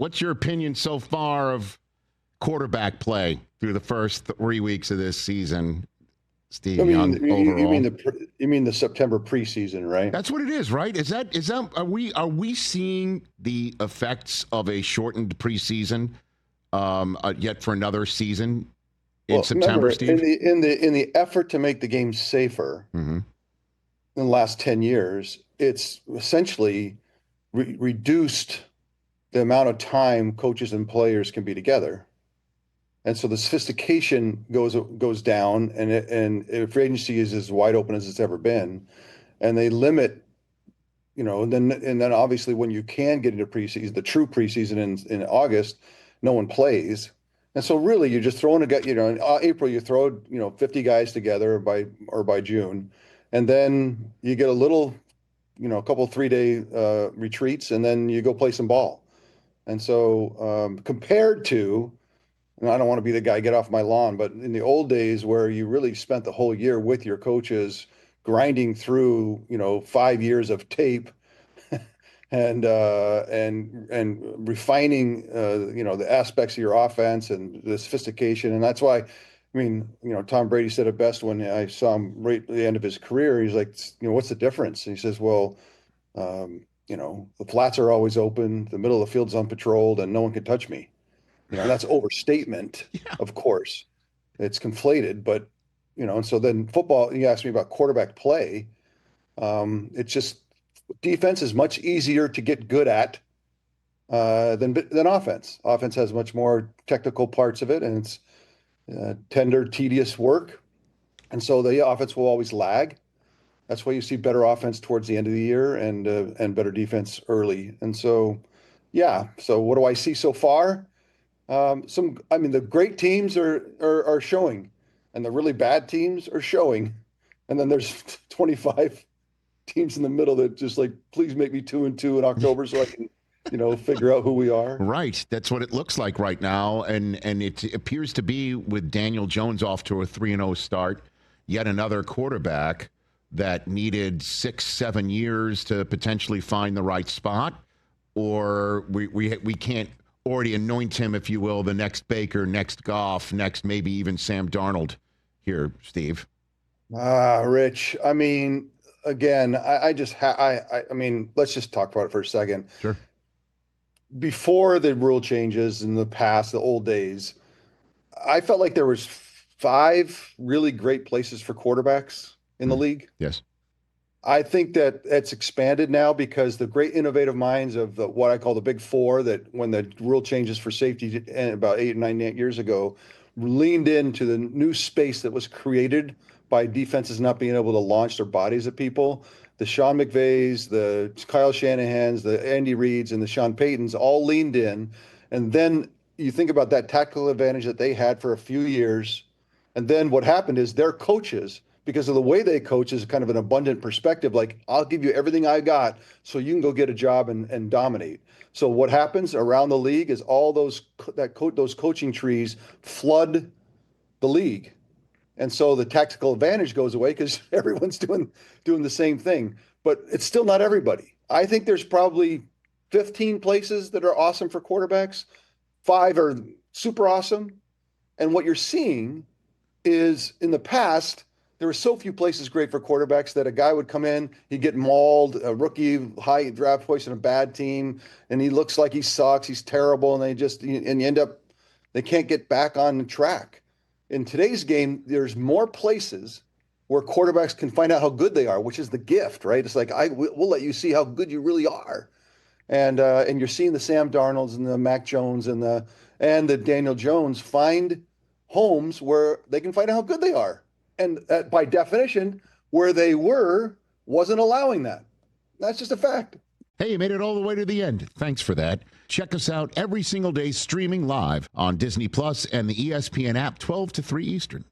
What's your opinion so far of quarterback play through the first 3 weeks of this season, Steve Young? Overall, you mean the September preseason, right? That's what it is, right? Is that are we seeing the effects of a shortened preseason yet for another season in September, remember, Steve? In the effort to make the game safer in the last 10 years, it's essentially reduced the amount of time coaches and players can be together. And so the sophistication goes down, and free agency is as wide open as it's ever been. And they limit, and then obviously when you can get into preseason, the true preseason in August, no one plays. And so really you're just throwing in April you throw 50 guys together by June, and then you get a little, a couple 3-day retreats, and then you go play some ball. And so compared to, and I don't want to be the guy get off my lawn, but in the old days where you really spent the whole year with your coaches grinding through 5 years of tape and refining the aspects of your offense and the sophistication. And that's why, Tom Brady said it best when I saw him right at the end of his career. He's like, what's the difference? And he says, well, the flats are always open, the middle of the field's unpatrolled, and no one can touch me. That's overstatement, of course. It's conflated, but, and so then football, you asked me about quarterback play. It's just defense is much easier to get good at than offense. Offense has much more technical parts of it, and it's tender, tedious work. And so the offense will always lag. That's why you see better offense towards the end of the year and better defense early. And so, so what do I see so far? The great teams are showing, and the really bad teams are showing, and then there's 25 teams in the middle that just like, please make me 2-2 in October so I can, figure out who we are. Right, that's what it looks like right now, and it appears to be with Daniel Jones off to a 3-0 start, yet another quarterback that needed 6-7 years to potentially find the right spot, or we can't already anoint him, if you will, the next Baker, next Goff, next maybe even Sam Darnold here, Steve. Rich, again, let's just talk about it for a second. Sure. Before the rule changes in the past, the old days, I felt like there was 5 really great places for quarterbacks in the league. Yes. I think that it's expanded now because the great innovative minds of what I call the Big Four, that when the rule changes for safety about 8 or 9 years ago, leaned into the new space that was created by defenses not being able to launch their bodies at people. The Sean McVays, the Kyle Shanahans, the Andy Reids, and the Sean Paytons all leaned in. And then you think about that tactical advantage that they had for a few years. And then what happened is their coaches, because of the way they coach, is kind of an abundant perspective. Like, I'll give you everything I got so you can go get a job and dominate. So what happens around the league is all those coaching trees flood the league. And so the tactical advantage goes away because everyone's doing the same thing. But it's still not everybody. I think there's probably 15 places that are awesome for quarterbacks. 5 are super awesome. And what you're seeing is, in the past, there were so few places great for quarterbacks that a guy would come in, he'd get mauled, a rookie, high draft choice in a bad team, and he looks like he sucks, he's terrible, and you end up, they can't get back on track. In today's game, there's more places where quarterbacks can find out how good they are, which is the gift, right? It's like, we'll let you see how good you really are. And you're seeing the Sam Darnolds and the Mac Jones and the Daniel Jones find homes where they can find out how good they are. And by definition, where they were wasn't allowing that. That's just a fact. Hey, you made it all the way to the end. Thanks for that. Check us out every single day streaming live on Disney Plus and the ESPN app 12 to 3 Eastern.